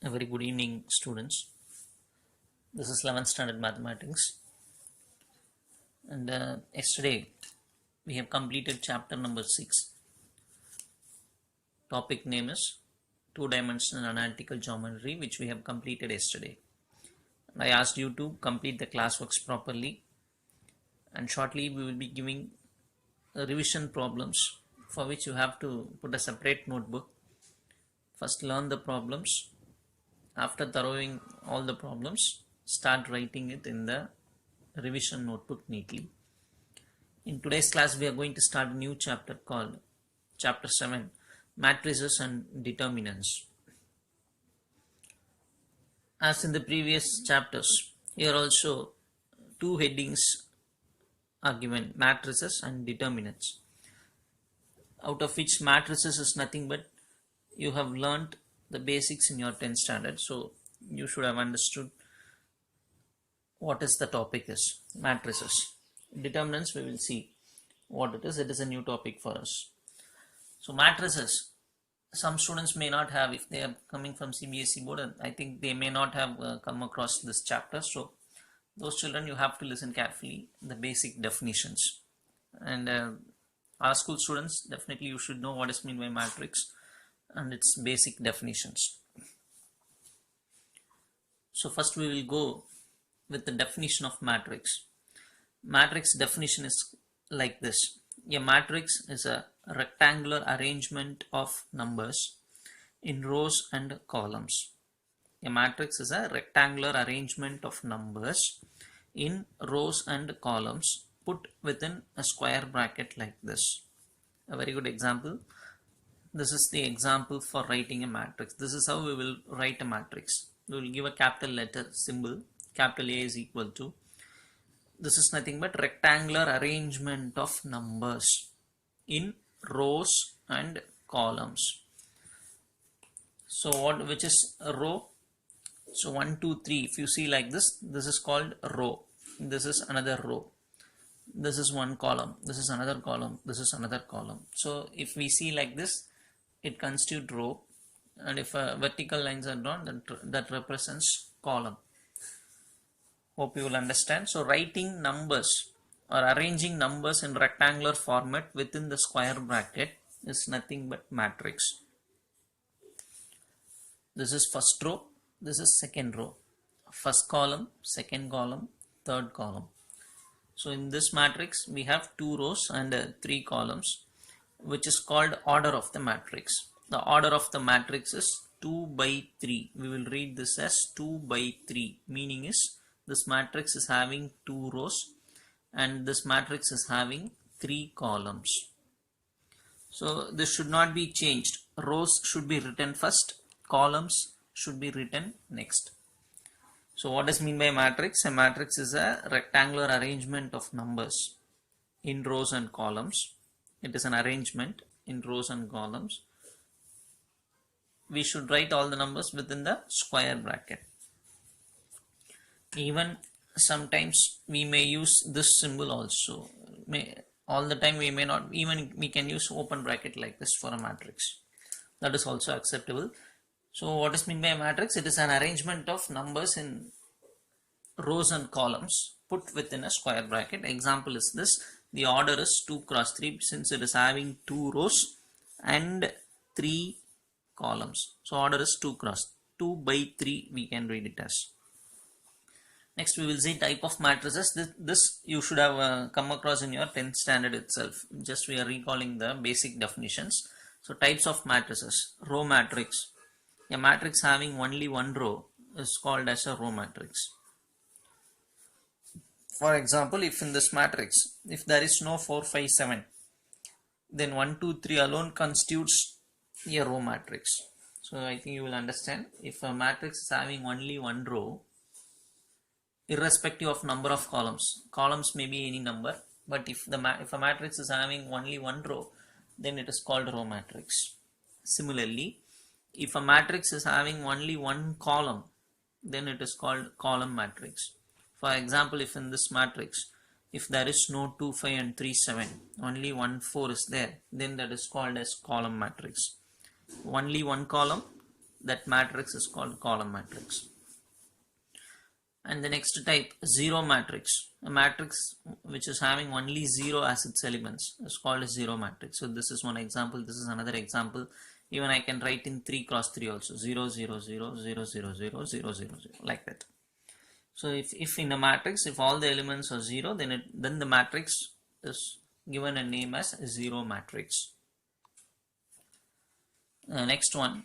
A very good evening, students. This is 11th standard mathematics, and yesterday we have completed chapter number 6. Topic name is two-dimensional analytical geometry, which we have completed yesterday. I asked you to complete the classworks properly, and shortly we will be giving revision problems for which you have to put a separate notebook. First learn the problems. After thoroughing all the problems, start writing it in the revision notebook neatly. In today's class, we are going to start a new chapter called Chapter 7, Matrices and Determinants. As in the previous chapters, here also two headings are given, matrices and determinants, out of which matrices is nothing but you have learnt the basics in your 10th standard, so you should have understood what is the topic is, matrices. Determinants, we will see what it is. It is a new topic for us. So matrices, some students may not have, if they are coming from CBSE board, I think they may not have come across this chapter. So those children, you have to listen carefully, the basic definitions. And our school students, definitely you should know what is meant by matrix and its basic definitions. So first we will go with the definition of matrix. Matrix definition is like this. A matrix is a rectangular arrangement of numbers in rows and columns. A matrix is a rectangular arrangement of numbers in rows and columns put within a square bracket like this. A very good example. This is the example for writing a matrix. This is how we will write a matrix. We will give a capital letter symbol. Capital A is equal to. This is nothing but rectangular arrangement of numbers in rows and columns. So which is a row? So 1, 2, 3. If you see like this, this is called a row. This is another row. This is one column. This is another column. This is another column. So if we see like this, it constitutes row, and if vertical lines are drawn, that represents column. Hope you will understand. So writing numbers or arranging numbers in rectangular format within the square bracket is nothing but matrix. This is first row, this is second row, first column, second column, third column. So in this matrix we have 2 rows and 3 columns, which is called order of the matrix. The order of the matrix is 2 by 3. We will read this as 2 by 3. Meaning is this matrix is having 2 rows and this matrix is having 3 columns. So this should not be changed. Rows should be written first, columns should be written next. So what does mean by matrix? A matrix is a rectangular arrangement of numbers in rows and columns. It is an arrangement in rows and columns. We should write all the numbers within the square bracket. Even sometimes we may use this symbol also. All the time we may not, even we can use open bracket like this for a matrix. That is also acceptable. So what is meant by a matrix? It is an arrangement of numbers in rows and columns put within a square bracket. Example is this. The order is 2 cross 3 since it is having 2 rows and 3 columns. So order is 2 cross 2 by 3 we can read it as. Next we will see type of matrices. This you should have come across in your 10th standard itself. Just we are recalling the basic definitions. So types of matrices. Row matrix. A matrix having only one row is called as a row matrix. For example, if in this matrix, if there is no 4, 5, 7, then 1, 2, 3 alone constitutes a row matrix. So I think you will understand. If a matrix is having only one row, irrespective of number of columns may be any number, but if a matrix is having only one row, then it is called row matrix. Similarly, if a matrix is having only one column, then it is called column matrix. For example, if in this matrix, if there is no 2, 5 and 3, 7, only 1, 4 is there, then that is called as column matrix. Only one column, that matrix is called column matrix. And the next type, zero matrix. A matrix which is having only 0 as its elements is called a zero matrix. So this is one example, this is another example. Even I can write in 3 cross 3 also, 0, 0, 0, 0, 0, 0, 0, 0, 0, like that. So if in a matrix, if all the elements are 0, then the matrix is given a name as a zero matrix. Next one,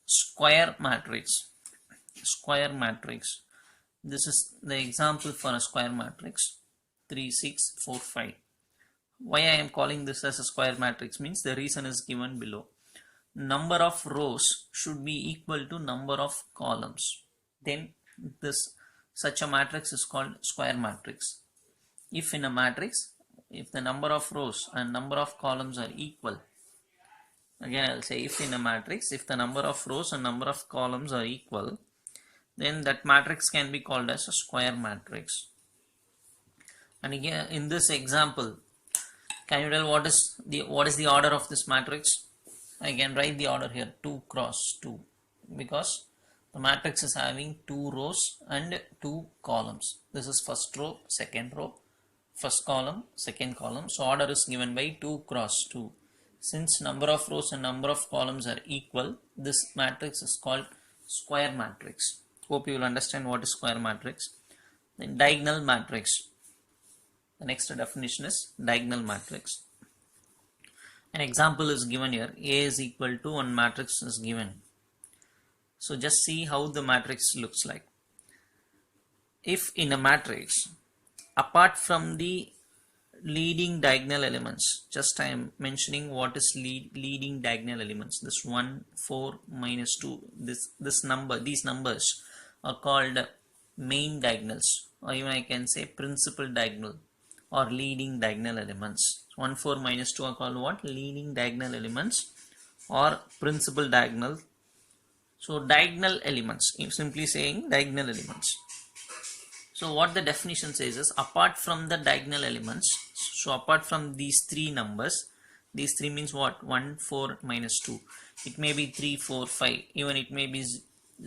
square matrix. Square matrix. This is the example for a square matrix, 3, 6, 4, 5. Why I am calling this as a square matrix means the reason is given below. Number of rows should be equal to number of columns. Then such a matrix is called square matrix. If in a matrix, if the number of rows and number of columns are equal, again I will say if in a matrix, if the number of rows and number of columns are equal, then that matrix can be called as a square matrix. And again in this example, can you tell what is the order of this matrix? I can write the order here, 2 cross 2, because the matrix is having 2 rows and 2 columns. This is first row, second row, first column, second column. So order is given by 2 cross 2. Since number of rows and number of columns are equal, this matrix is called square matrix. Hope you will understand what is square matrix. Then diagonal matrix. The next definition is diagonal matrix. An example is given here. A is equal to, one matrix is given. So just see how the matrix looks like. If in a matrix, apart from the leading diagonal elements, just I am mentioning what is leading diagonal elements. This 1, 4, minus 2, these numbers are called main diagonals, or even I can say principal diagonal or leading diagonal elements. 1, 4, minus 2 are called what? Leading diagonal elements or principal diagonal. So diagonal elements, simply saying diagonal elements. So what the definition says is, apart from the diagonal elements, so apart from these 3 numbers, these 3 means what? 1, 4, minus 2. It may be 3, 4, 5, even it may be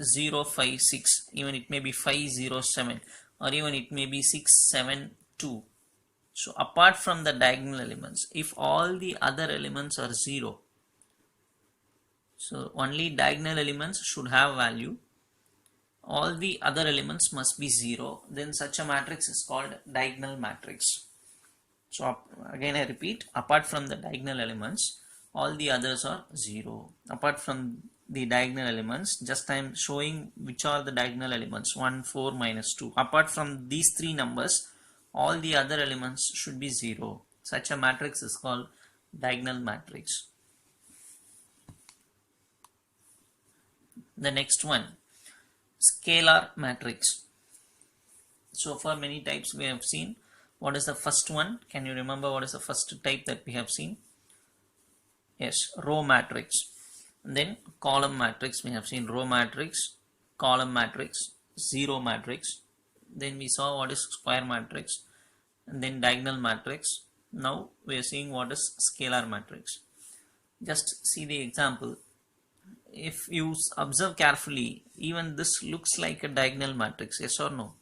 0, 5, 6, even it may be 5, 0, 7, or even it may be 6, 7, 2. So apart from the diagonal elements, if all the other elements are 0, so only diagonal elements should have value, all the other elements must be 0, then such a matrix is called diagonal matrix. So again I repeat, apart from the diagonal elements, all the others are 0. Apart from the diagonal elements, just I am showing which are the diagonal elements, 1, 4, minus 2. Apart from these 3 numbers, all the other elements should be 0. Such a matrix is called diagonal matrix. The next one, scalar matrix. So for many types we have seen. What is the first one? Can you remember what is the first type that we have seen? Yes, row matrix. And then column matrix, we have seen row matrix, column matrix, zero matrix. Then we saw what is square matrix, and then diagonal matrix. Now we are seeing what is scalar matrix. Just see the example. If you observe carefully, even this looks like a diagonal matrix, yes or no?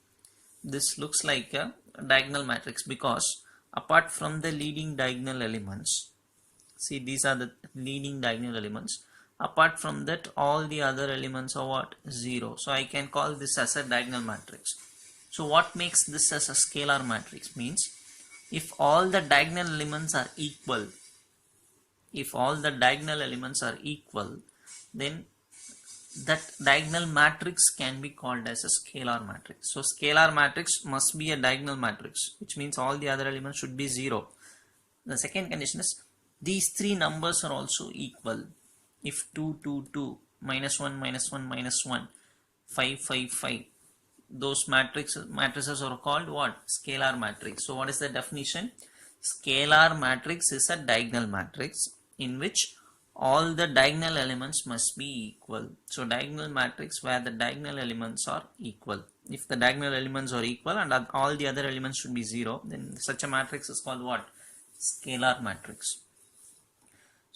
This looks like a diagonal matrix because apart from the leading diagonal elements, see these are the leading diagonal elements, apart from that all the other elements are what? 0. So I can call this as a diagonal matrix. So what makes this as a scalar matrix means, if all the diagonal elements are equal, then that diagonal matrix can be called as a scalar matrix. So scalar matrix must be a diagonal matrix, which means all the other elements should be 0. The second condition is these 3 numbers are also equal. If 2, 2, 2, minus 1, minus 1, minus 1, 5, 5, 5, those matrices are called what? Scalar matrix. So what is the definition? Scalar matrix is a diagonal matrix in which all the diagonal elements must be equal. So diagonal matrix where the diagonal elements are equal. If the diagonal elements are equal and all the other elements should be 0, then such a matrix is called what? Scalar matrix.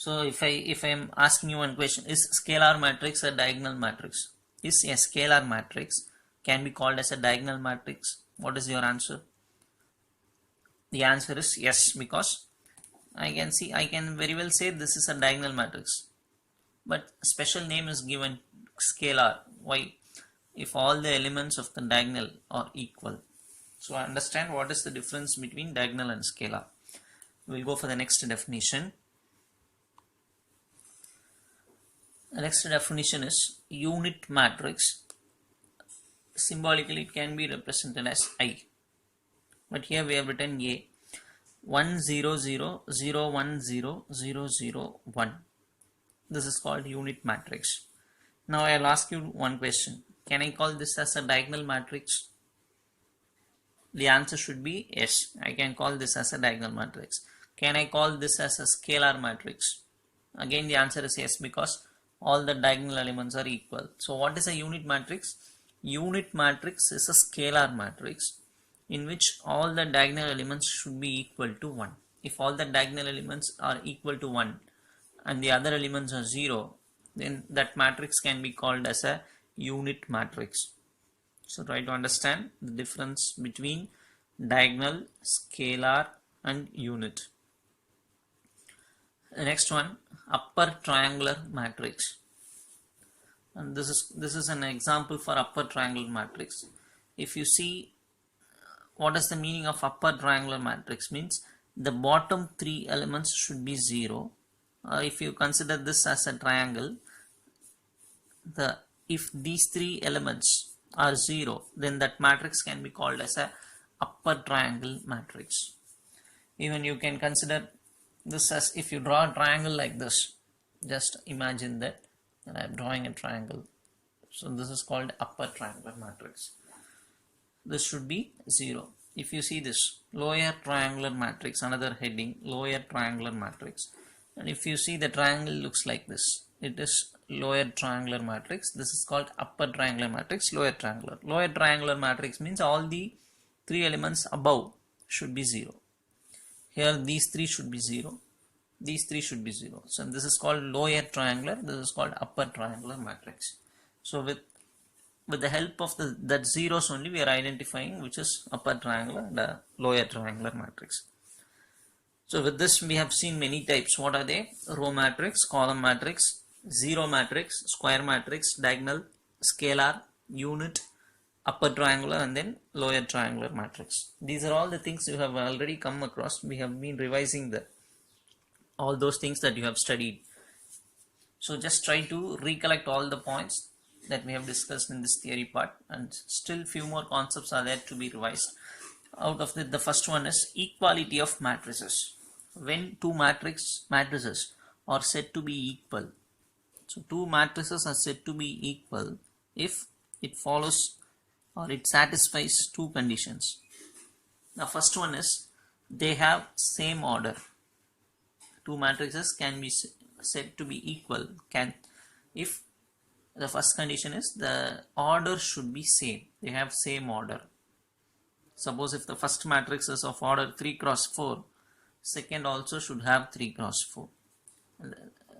So if I am asking you one question, is scalar matrix a diagonal matrix? Is a scalar matrix can be called as a diagonal matrix? What is your answer? The answer is yes, because I can very well say this is a diagonal matrix, but special name is given scalar. Why? If all the elements of the diagonal are equal. So understand what is the difference between diagonal and scalar. We'll go for the next definition. The next definition is unit matrix. Symbolically it can be represented as I, but here we have written A. 1 0 0 0 1 0 0 0 1. This is called unit matrix. Now I'll ask you one question. Can I call this as a diagonal matrix? The answer should be yes. I can call this as a diagonal matrix. Can I call this as a scalar matrix? Again the answer is yes, because all the diagonal elements are equal. So what is a unit matrix? Unit matrix is a scalar matrix in which all the diagonal elements should be equal to 1. If all the diagonal elements are equal to 1 and the other elements are 0, then that matrix can be called as a unit matrix. So try to understand the difference between diagonal, scalar and unit. The next one, upper triangular matrix. And this is an example for upper triangular matrix. If you see, what is the meaning of upper triangular matrix? Means the bottom 3 elements should be 0. If you consider this as a triangle, if these 3 elements are 0, then that matrix can be called as a upper triangle matrix. Even you can consider this as, if you draw a triangle like this, just imagine that I am drawing a triangle. So this is called upper triangular matrix. This should be 0. If you see this lower triangular matrix, another heading, lower triangular matrix, and if you see the triangle looks like this, it is lower triangular matrix. This is called upper triangular matrix, lower triangular. Lower triangular matrix means all the 3 elements above should be 0. Here these 3 should be 0. These 3 should be 0. So this is called lower triangular. This is called upper triangular matrix. So with the help of that zeros only, we are identifying which is upper triangular and lower triangular matrix. So with this we have seen many types. What are they? Row matrix, column matrix, zero matrix, square matrix, diagonal, scalar, unit, upper triangular and then lower triangular matrix. These are all the things you have already come across. We have been revising all those things that you have studied. So just try to recollect all the points that we have discussed in this theory part, and still few more concepts are there to be revised. Out of the first one is equality of matrices. When two matrices are said to be equal, so two matrices are said to be equal if it follows or it satisfies two conditions. The first one is they have same order. Two matrices can be said to be equal if the first condition is the order should be same. They have same order. Suppose if the first matrix is of order 3 cross 4, second also should have 3 cross 4.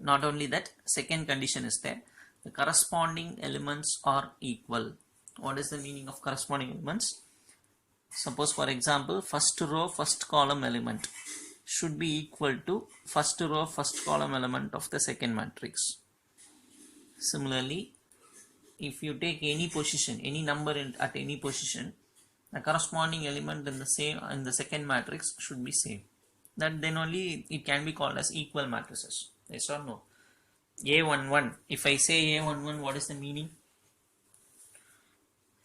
Not only that, second condition is there, the corresponding elements are equal. What is the meaning of corresponding elements? Suppose for example, first row first column element should be equal to first row first column element of the second matrix. Similarly, if you take any position, any number at any position, the corresponding element in the second matrix should be same. That then only it can be called as equal matrices. Yes or no? A11. If I say A11, what is the meaning?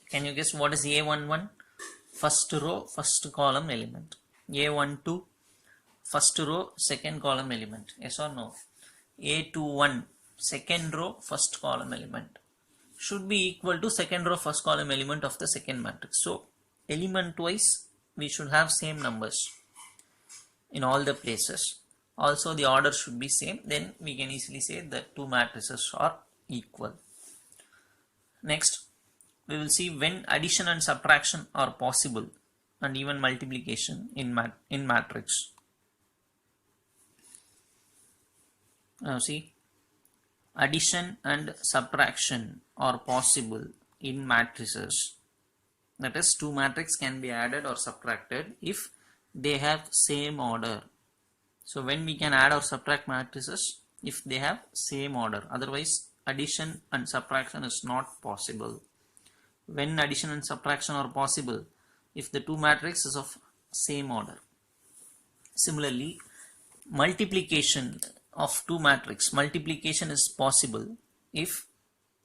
Can you guess what is A11? First row first column element. A12, first row second column element. Yes or no? A21, second row first column element, should be equal to second row first column element of the second matrix. So element wise we should have same numbers in all the places. Also the order should be same. Then we can easily say that two matrices are equal. Next we will see when addition and subtraction are possible, and even multiplication in matrix. Now see, addition and subtraction are possible in matrices. That is, two matrices can be added or subtracted if they have same order. So when we can add or subtract matrices, if they have same order, otherwise addition and subtraction is not possible. When addition and subtraction are possible, if the two matrices is of same order. Similarly, multiplication of two matrices, multiplication is possible if,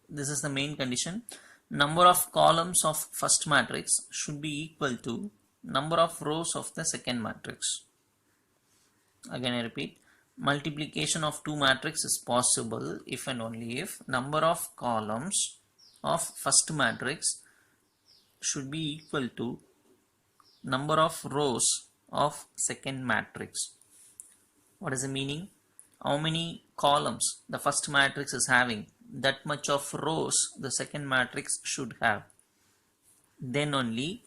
this is the main condition, number of columns of first matrix should be equal to number of rows of the second matrix. Again I repeat, multiplication of two matrices is possible if and only if number of columns of first matrix should be equal to number of rows of second matrix. What is the meaning? How many columns the first matrix is having, that much of rows the second matrix should have. Then only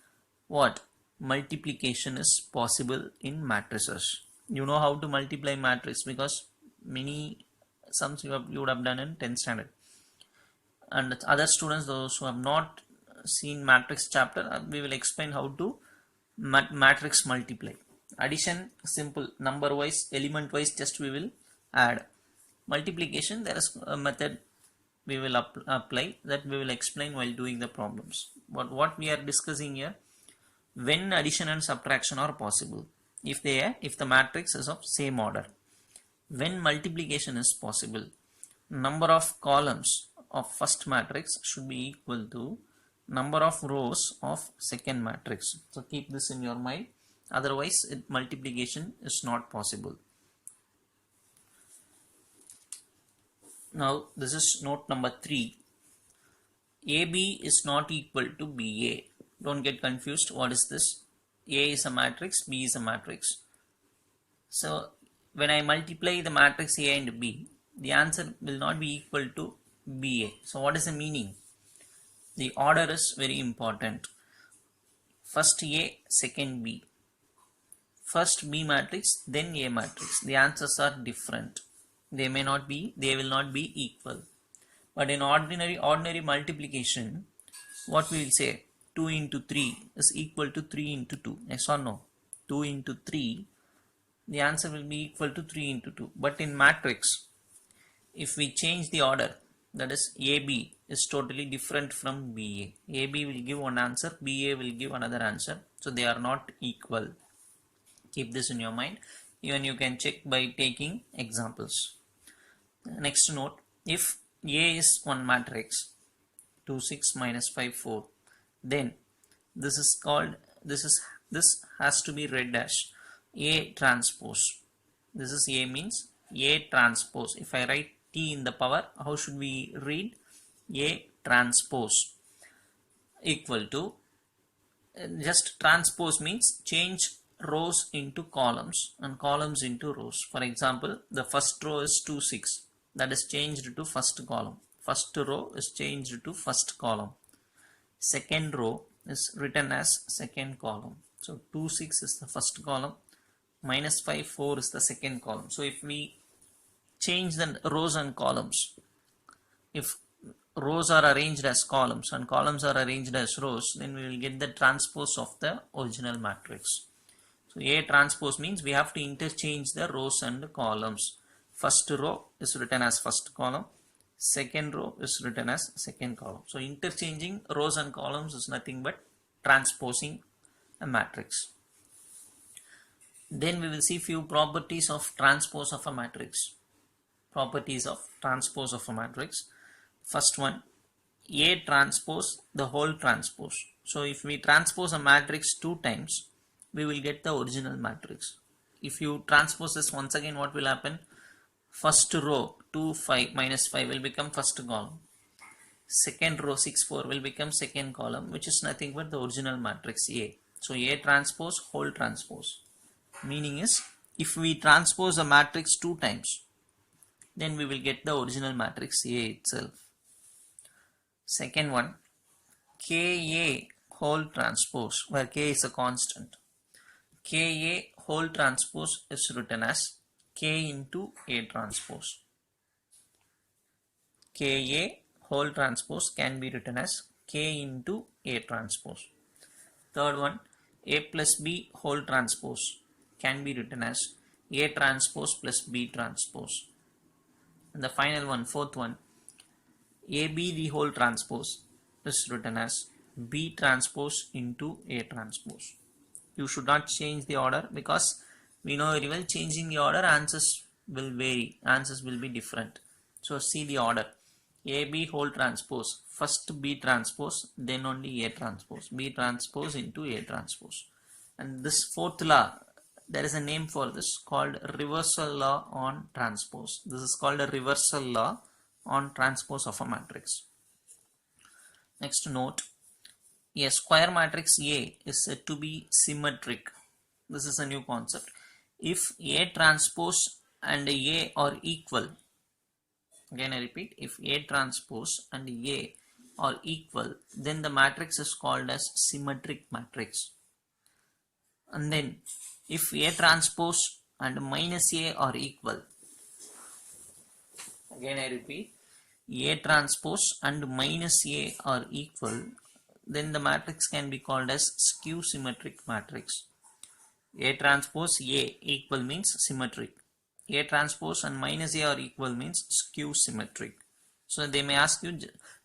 what? Multiplication is possible in matrices. You know how to multiply matrix because many sums you would have done in 10th standard. And other students, those who have not seen matrix chapter, we will explain how to matrix multiply. Addition simple, number wise, element wise, just we will add. Multiplication, there is a method we will apply that we will explain while doing the problems. But what we are discussing here, when addition and subtraction are possible, if the matrix is of same order. When multiplication is possible, number of columns of first matrix should be equal to number of rows of second matrix. So keep this in your mind, otherwise multiplication is not possible. Now this is note number 3. AB is not equal to BA. Don't get confused. What is this? A is a matrix, B is a matrix. So when I multiply the matrix A and B, the answer will not be equal to BA. So what is the meaning? The order is very important. First A, second B. First B matrix, then A matrix. The answers are different. They will not be equal. But in ordinary multiplication, what we will say? 2 into 3 is equal to 3 into 2. Yes or no? 2 into 3, the answer will be equal to 3 into 2. But in matrix, if we change the order, that is AB is totally different from BA. AB will give one answer, BA will give another answer. So they are not equal. Keep this in your mind. Even you can check by taking examples. Next note, if A is one matrix, 2, 6, minus 5, 4, then this has to be read as A transpose. This is A means A transpose. If I write T in the power, how should we read? A transpose equal to, just transpose means change rows into columns and columns into rows. For example, the first row is 2, 6. That is changed to first column. First row is changed to first column. Second row is written as second column. So 2, 6 is the first column. Minus 5, 4 is the second column. So if we change the rows and columns, if rows are arranged as columns and columns are arranged as rows, then we will get the transpose of the original matrix. So A transpose means we have to interchange the rows and columns. First row is written as first column. Second row is written as second column. So interchanging rows and columns is nothing but transposing a matrix. Then we will see few properties of transpose of a matrix. Properties of transpose of a matrix. First one, A transpose the whole transpose. So if we transpose a matrix 2 times, we will get the original matrix. If you transpose this once again, what will happen? First row 2, 5, minus 5 will become first column. Second row 6, 4 will become second column, which is nothing but the original matrix A. So A transpose whole transpose. Meaning is, if we transpose a matrix 2 times, then we will get the original matrix A itself. Second one, Ka whole transpose, where K is a constant. Ka whole transpose is written as K into A transpose. Ka whole transpose can be written as K into A transpose. Third one, A plus B whole transpose can be written as A transpose plus B transpose. And the final one, fourth one, AB the whole transpose is written as B transpose into A transpose. You should not change the order, because we know very well changing the order answers will vary, answers will be different. So see the order: AB whole transpose, first B transpose, then only A transpose, B transpose into A transpose. And this fourth law, there is a name for this called reversal law on transpose. This is called a reversal law on transpose of a matrix. Next note, a square matrix A is said to be symmetric. This is a new concept. If A transpose and A are equal, again I repeat, if A transpose and A are equal, then the matrix is called as symmetric matrix. And then if A transpose and minus A are equal, again I repeat, A transpose and minus A are equal, then the matrix can be called as skew symmetric matrix. A transpose A equal means symmetric. A transpose and minus A are equal means skew symmetric. So they may ask you,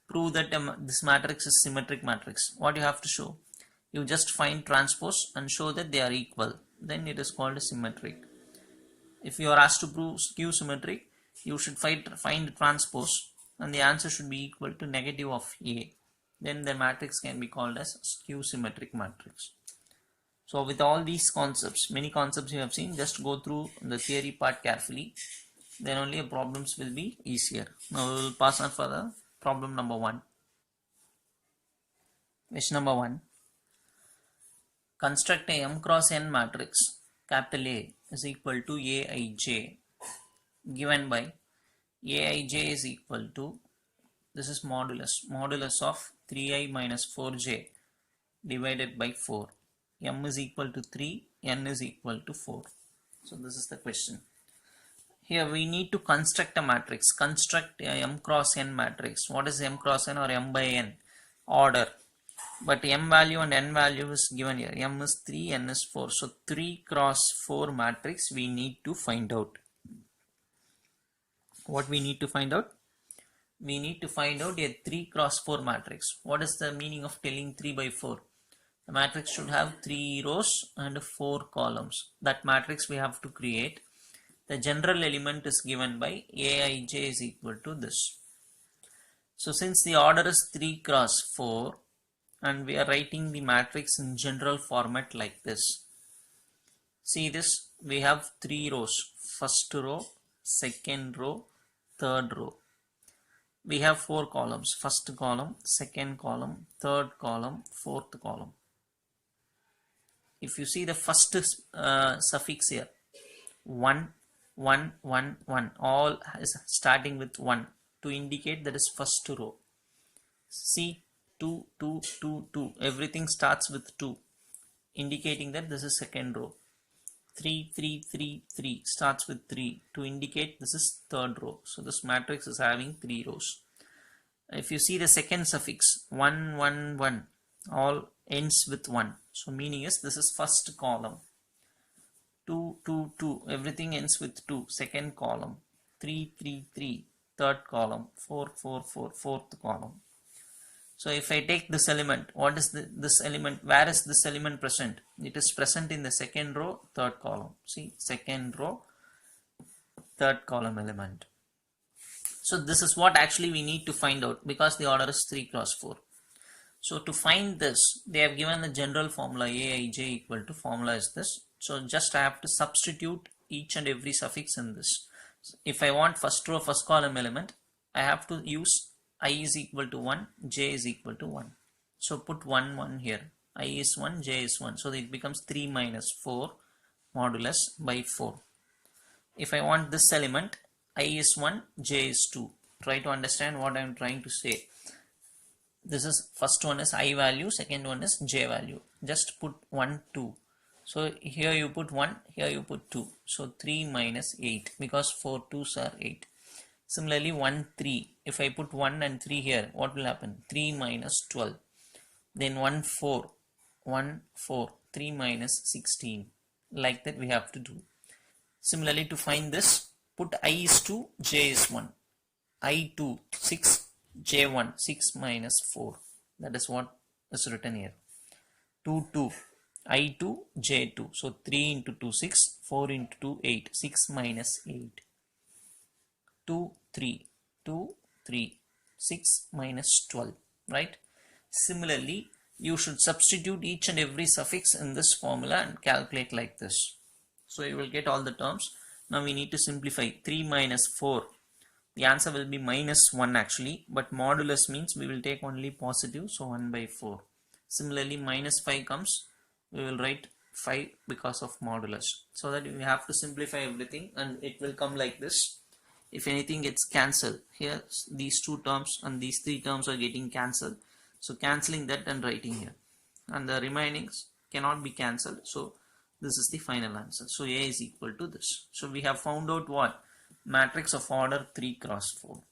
prove that this matrix is symmetric matrix. What you have to show? You just find transpose and show that they are equal. Then it is called symmetric. If you are asked to prove skew symmetric, you should find transpose and the answer should be equal to negative of A. Then the matrix can be called as skew symmetric matrix. So with all these concepts, many concepts you have seen, just go through the theory part carefully. Then only your problems will be easier. Now we will pass on for the problem number 1. Question number 1. Construct a M cross N matrix, capital A is equal to Aij, given by Aij is equal to, this is modulus of 3i minus 4j divided by 4. M is equal to 3, N is equal to 4. So this is the question. Here we need to construct a matrix. Construct a M cross N matrix. What is M cross N or M by N? Order. But M value and N value is given here. M is 3, N is 4. So 3 cross 4 matrix we need to find out. What we need to find out? We need to find out a 3 cross 4 matrix. What is the meaning of telling 3 by 4? The matrix should have 3 rows and 4 columns. That matrix we have to create. The general element is given by Aij is equal to this. So since the order is 3 cross 4 and we are writing the matrix in general format like this. See this, we have 3 rows. First row, second row, third row. We have 4 columns. First column, second column, third column, fourth column. If you see the first suffix here, 1, 1, 1, 1, all is starting with 1 to indicate that is first row. See 2, 2, 2, 2, everything starts with 2, indicating that this is second row. 3, 3, 3, 3 starts with 3 to indicate this is third row. So this matrix is having 3 rows. If you see the second suffix 1, 1, 1, all ends with 1. So meaning is this is first column. 2, 2, 2, everything ends with 2, second column. 3, 3, 3, third column. 4, 4, 4, fourth column. So if I take this element, what is this element? Where is this element present? It is present in the second row, third column. See, second row, third column element. So this is what actually we need to find out, because the order is 3 cross 4. So to find this, they have given the general formula Aij equal to, formula is this. So just I have to substitute each and every suffix in this. If I want first row, first column element, I have to use I is equal to 1, j is equal to 1. So put 1, 1 here. I is 1, j is 1. So it becomes 3 minus 4 modulus by 4. If I want this element, I is 1, j is 2. Try to understand what I am trying to say. This is, first one is I value, second one is j value. Just put 1, 2. So here you put 1, here you put 2. So 3 minus 8, because 4 2s are 8. Similarly 1 3, if I put 1 and 3 here, what will happen? 3 minus 12. Then 1 4, 1 4, 3 minus 16. Like that we have to do. Similarly, to find this, put I is 2, j is 1. I 2, 6, j 1, 6 minus 4. That is what is written here. 2 2, I 2, j 2. So 3 into 2 6, 4 into 2 8, 6 minus 8. 2 3, 2 3, 6 minus 12, right? Similarly, you should substitute each and every suffix in this formula and calculate like this. So you will get all the terms. Now we need to simplify. 3 minus 4. The answer will be minus 1 actually, but modulus means we will take only positive, so 1 by 4. Similarly, minus 5 comes, we will write 5 because of modulus. So that we have to simplify everything and it will come like this. If anything gets cancelled, here these two terms and these three terms are getting cancelled. So cancelling that and writing here. And the remainings cannot be cancelled. So this is the final answer. So A is equal to this. So we have found out what? Matrix of order 3 cross 4.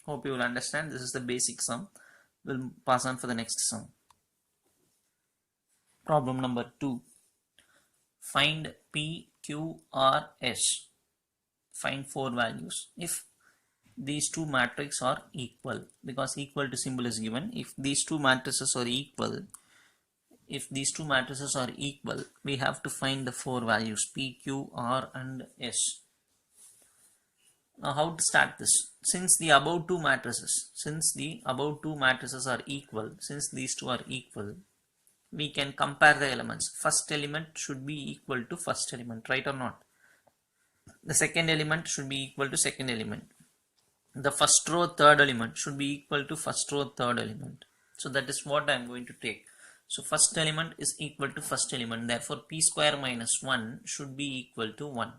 Hope you will understand. This is the basic sum. We'll pass on for the next sum. Problem number 2. Find P, Q, R, S. Find 4 values if these two matrices are equal, because equal to symbol is given. If these two matrices are equal, we have to find the 4 values P, Q, R and S. Now how to start this? Since the above two matrices are equal, since these two are equal, we can compare the elements. First element should be equal to first element, right or not? The second element should be equal to second element. The first row third element should be equal to first row third element. So that is what I am going to take. So first element is equal to first element. Therefore P square minus 1 should be equal to 1.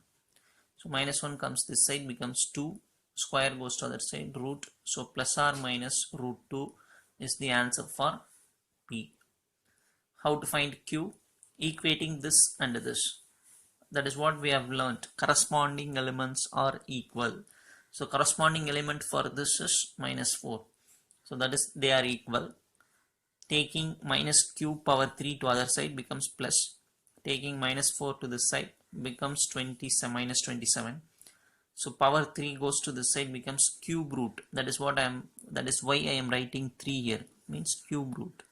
So minus 1 comes this side, becomes 2. Square goes to other side, root. So plus or minus root 2 is the answer for P. How to find Q? Equating this and this. That is what we have learnt. Corresponding elements are equal. So corresponding element for this is minus 4. So that is they are equal. Taking minus q power 3 to other side becomes plus. Taking minus 4 to this side becomes minus 27. So power 3 goes to this side becomes cube root. That is why I am writing 3 here. Means cube root.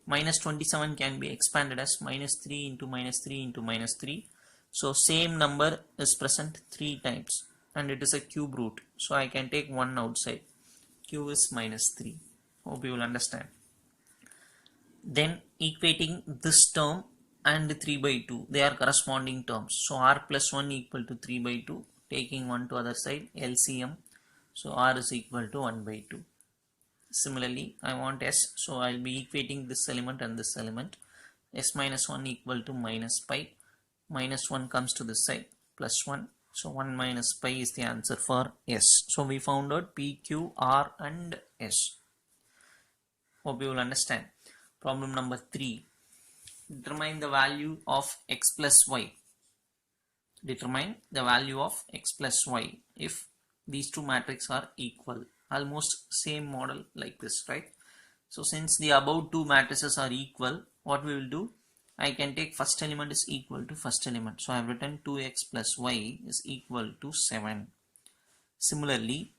Minus 27 can be expanded as minus 3 into minus 3 into minus 3. So same number is present 3 times and it is a cube root. So I can take 1 outside. Q is minus 3. Hope you will understand. Then equating this term and 3 by 2. They are corresponding terms. So R plus 1 equal to 3 by 2. Taking 1 to other side, LCM. So R is equal to 1 by 2. Similarly, I want S. So I will be equating this element and this element. S minus 1 equal to minus pi. Minus 1 comes to this side, plus 1. So 1 minus pi is the answer for S. So we found out P, Q, R and S. Hope you will understand. Problem number 3. Determine the value of x plus y. Determine the value of x plus y if these two matrices are equal. Almost same model like this, right? So since the above two matrices are equal, what we will do? I can take first element is equal to first element. So I have written 2x plus y is equal to 7. Similarly,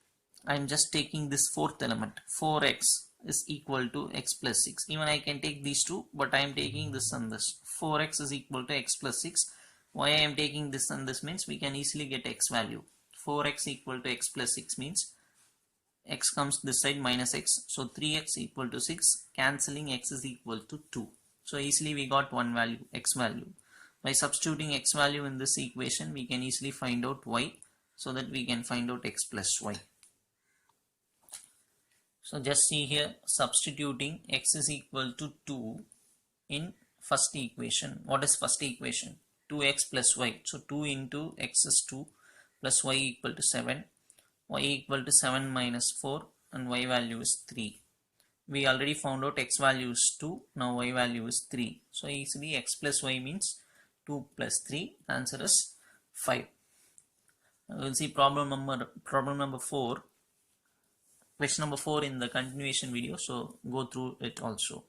I am just taking this fourth element. 4x is equal to x plus 6. Even I can take these two, but I am taking this and this. 4x is equal to x plus 6. Why I am taking this and this means we can easily get x value. 4x equal to x plus 6 means x comes this side minus x. So 3x equal to 6. Cancelling x is equal to 2. So easily we got one value, x value. By substituting x value in this equation, we can easily find out y, so that we can find out x plus y. So just see here, substituting x is equal to 2 in first equation. What is first equation? 2x plus y. So 2 into x is 2 plus y equal to 7. Y equal to 7 minus 4 and y value is 3. We already found out x value is 2. Now y value is 3. So easily x plus y means 2 plus 3. Answer is 5. We'll see problem number 4, question number 4 in the continuation video, so go through it also.